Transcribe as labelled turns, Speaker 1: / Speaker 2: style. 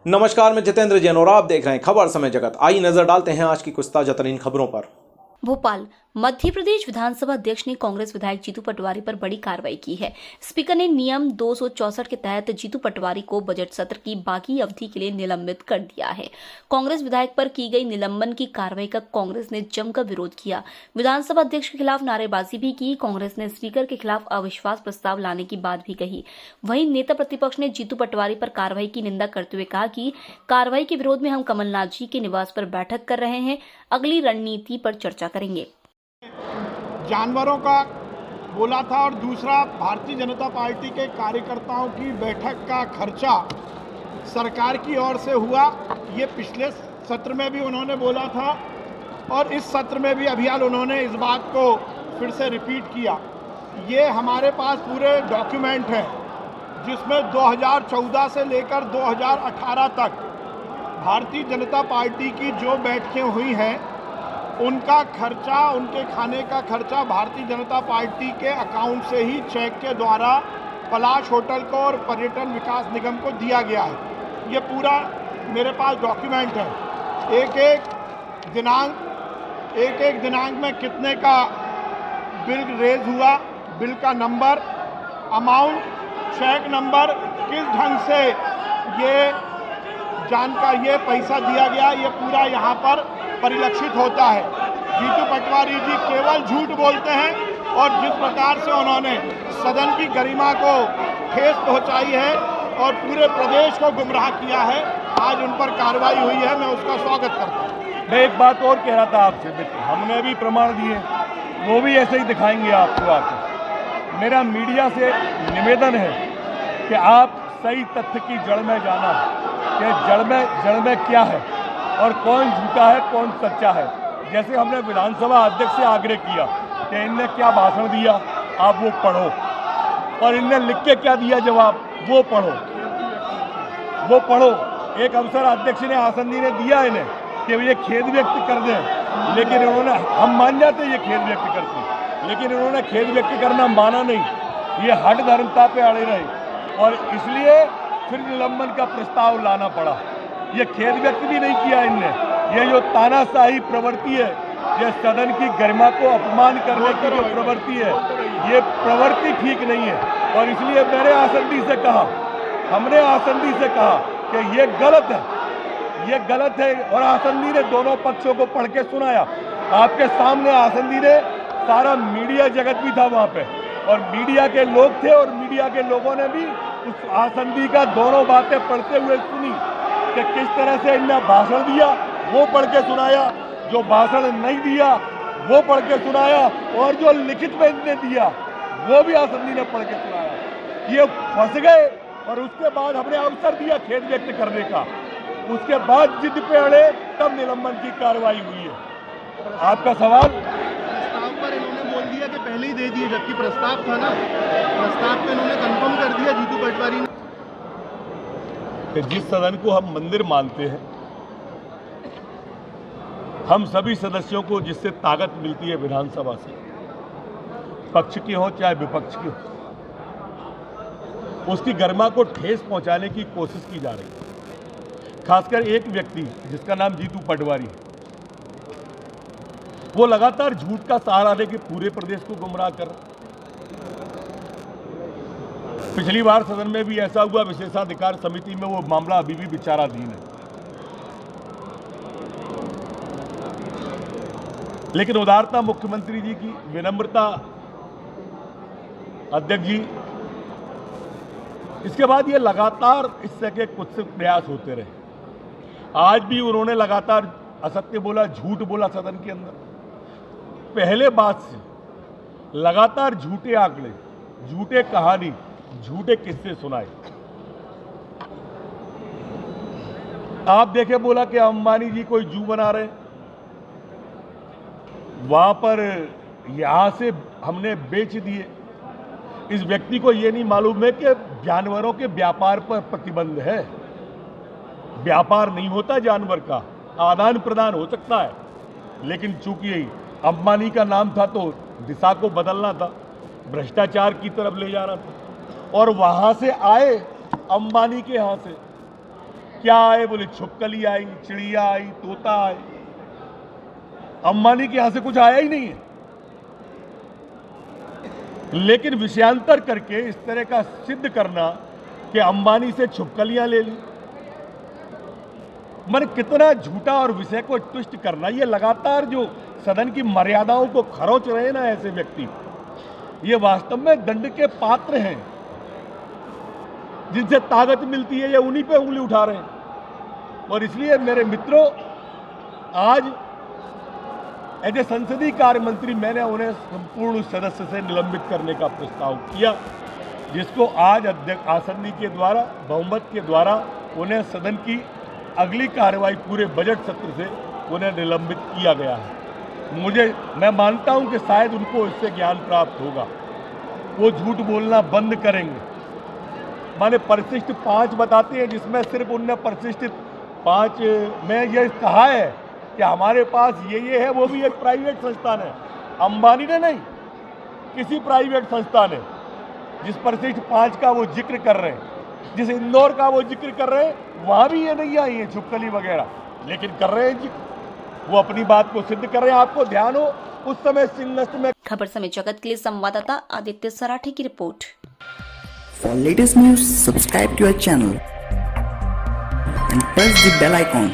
Speaker 1: नमस्कार, मैं जितेंद्र जैन और आप देख रहे हैं खबर समय जगत। आइए नजर डालते हैं आज की कुछ ताजा तरीन खबरों पर।
Speaker 2: भोपाल मध्य प्रदेश विधानसभा अध्यक्ष ने कांग्रेस विधायक जीतू पटवारी पर बड़ी कार्रवाई की है। स्पीकर ने नियम 264 के तहत जीतू पटवारी को बजट सत्र की बाकी अवधि के लिए निलंबित कर दिया है। कांग्रेस विधायक पर की गई निलंबन की कार्रवाई का कांग्रेस ने जमकर विरोध किया। विधानसभा अध्यक्ष के खिलाफ नारेबाजी भी की। कांग्रेस ने स्पीकर के खिलाफ अविश्वास प्रस्ताव लाने की बात भी कही। वहीं नेता प्रतिपक्ष ने जीतू पटवारी पर कार्रवाई की निंदा करते हुए कहा कि कार्रवाई के विरोध में हम कमलनाथ जी के निवास पर बैठक कर रहे हैं, अगली रणनीति पर चर्चा करेंगे।
Speaker 3: जानवरों का बोला था और दूसरा भारतीय जनता पार्टी के कार्यकर्ताओं की बैठक का खर्चा सरकार की ओर से हुआ। ये पिछले सत्र में भी उन्होंने बोला था और इस सत्र में भी अभियान उन्होंने इस बात को फिर से रिपीट किया। ये हमारे पास पूरे डॉक्यूमेंट हैं जिसमें 2014 से लेकर 2018 तक भारतीय जनता पार्टी की जो बैठकें हुई हैं उनका खर्चा, उनके खाने का खर्चा भारतीय जनता पार्टी के अकाउंट से ही चेक के द्वारा पलाश होटल को और पर्यटन विकास निगम को दिया गया है। ये पूरा मेरे पास डॉक्यूमेंट है। एक एक दिनांक में कितने का बिल रेज हुआ, बिल का नंबर, अमाउंट, चेक नंबर, किस ढंग से ये पैसा दिया गया, ये पूरा यहाँ पर परिलक्षित होता है। जीतू पटवारी जी केवल झूठ बोलते हैं और जिस प्रकार से उन्होंने सदन की गरिमा को ठेस पहुंचाई है और पूरे प्रदेश को गुमराह किया है, आज उन पर कार्रवाई हुई है। मैं उसका स्वागत करता हूं।
Speaker 4: मैं एक बात और कह रहा था आपसे, हमने भी प्रमाण दिए, वो भी ऐसे ही दिखाएंगे आपको आकर। मेरा मीडिया से निवेदन है कि आप सही तथ्य की जड़ में जाना कि जड़ में क्या है और कौन झूठा है कौन सच्चा है। जैसे हमने विधानसभा अध्यक्ष से आग्रह किया कि इनने क्या भाषण दिया आप वो पढ़ो, और इनने लिख के क्या दिया जवाब वो पढ़ो। एक अफसर अध्यक्ष ने आसंदी ने दिया इन्हें कि ये खेद व्यक्त कर दें, लेकिन उन्होंने, हम मान जाते ये खेद व्यक्त करते, लेकिन उन्होंने खेद व्यक्त करना माना नहीं। ये हठ धर्मता पे अड़े रहे और इसलिए फिर निलंबन का प्रस्ताव लाना पड़ा। ये खेद व्यक्त भी नहीं किया इनने। ये जो तानाशाही प्रवृत्ति है, ये सदन की गरिमा को अपमान करने की जो प्रवृत्ति है, ये प्रवृत्ति ठीक नहीं है। और इसलिए हमने आसंदी से कहा कि ये गलत है और आसंदी ने दोनों पक्षों को पढ़ के सुनाया। आपके सामने आसंदी ने, सारा मीडिया जगत भी था वहाँ पे और मीडिया के लोग थे और मीडिया के लोगों ने भी उस आसंदी का दोनों बातें पढ़ते हुए सुनी कि किस तरह से इनने भाषण दिया वो पढ़ के सुनाया, जो भाषण नहीं दिया वो पढ़ के सुनाया, और जो लिखित में इनने दिया वो भी आसंदी ने पढ़ के सुनाया। ये फंस गए और उसके बाद हमने अवसर दिया खेद व्यक्त करने का, उसके बाद जिद पे अड़े तब निलंबन की कार्रवाई हुई है। आपका सवाल?
Speaker 5: प्रस्ताव पर इन्होंने बोल दिया कि पहले ही दे दिए, जबकि प्रस्ताव था ना, प्रस्ताव पे इन्होंने कंफर्म कर दिया जीतू पटवारी ने।
Speaker 4: जिस सदन को हम मंदिर मानते हैं, हम सभी सदस्यों को जिससे ताकत मिलती है विधानसभा से, पक्ष की हो चाहे विपक्ष की हो, उसकी गरिमा को ठेस पहुंचाने की कोशिश की जा रही है। खासकर एक व्यक्ति जिसका नाम जीतू पटवारी है, वो लगातार झूठ का सहारा लेके पूरे प्रदेश को गुमराह कर रहा है। पिछली बार सदन में भी ऐसा हुआ, विशेषाधिकार समिति में वो मामला अभी भी विचाराधीन है। लेकिन उदारता मुख्यमंत्री जी की, विनम्रता अध्यक्ष जी, इसके बाद ये लगातार इससे के कुछ प्रयास होते रहे। आज भी उन्होंने लगातार असत्य बोला, झूठ बोला सदन के अंदर। पहले बात से लगातार झूठे आंकड़े, झूठे कहानी, झूठे किस्से सुनाए। आप देखे, बोला कि अंबानी जी कोई जू बना रहे, वहां पर यहां से हमने बेच दिए। इस व्यक्ति को यह नहीं मालूम है कि जानवरों के व्यापार पर प्रतिबंध है। व्यापार नहीं होता जानवर का, आदान प्रदान हो सकता है, लेकिन चूंकि अंबानी का नाम था तो दिशा को बदलना था, भ्रष्टाचार की तरफ ले जाना था, और वहां से आए अंबानी के यहां से। क्या आए? बोले छिपकली आई, चिड़िया आई, तोता आए। अंबानी के यहां से कुछ आया ही नहीं है। लेकिन विषयांतर करके इस तरह का सिद्ध करना कि अंबानी से छिपकलियां ले ली, मन कितना झूठा और विषय को ट्विस्ट करना। ये लगातार जो सदन की मर्यादाओं को खरोच रहे ना ऐसे व्यक्ति, ये वास्तव में दंड के पात्र हैं। जिनसे ताकत मिलती है ये उन्हीं पे उंगली उठा रहे हैं। और इसलिए मेरे मित्रों, आज एज ए संसदीय कार्य मंत्री मैंने उन्हें संपूर्ण सदस्य से निलंबित करने का प्रस्ताव किया, जिसको आज अध्यक्ष आसंदी के द्वारा बहुमत के द्वारा उन्हें सदन की अगली कार्रवाई पूरे बजट सत्र से उन्हें निलंबित किया गया है। मैं मानता हूं कि शायद उनको इससे ज्ञान प्राप्त होगा, वो झूठ बोलना बंद करेंगे। माने परिशिष्ट 5 बताते हैं, जिसमें सिर्फ उनने परिशिष्ट 5 में यह कहा है कि हमारे पास ये है, वो भी एक प्राइवेट संस्थान है, अंबानी ने नहीं, किसी प्राइवेट संस्था ने। जिस परिशिष्ट 5 का वो जिक्र कर रहे हैं, जिस इंदौर का वो जिक्र कर रहे हैं, वहां भी ये नहीं आई है छिपकली वगैरह, लेकिन कर रहे हैं जिक्र। वो अपनी बात को सिद्ध कर रहे हैं। आपको ध्यान हो, उस समय सिंहस्थ में
Speaker 2: खबर समय जगत के लिए संवाददाता आदित्य सराठे की report.
Speaker 6: For latest news, subscribe to our channel and press the bell icon.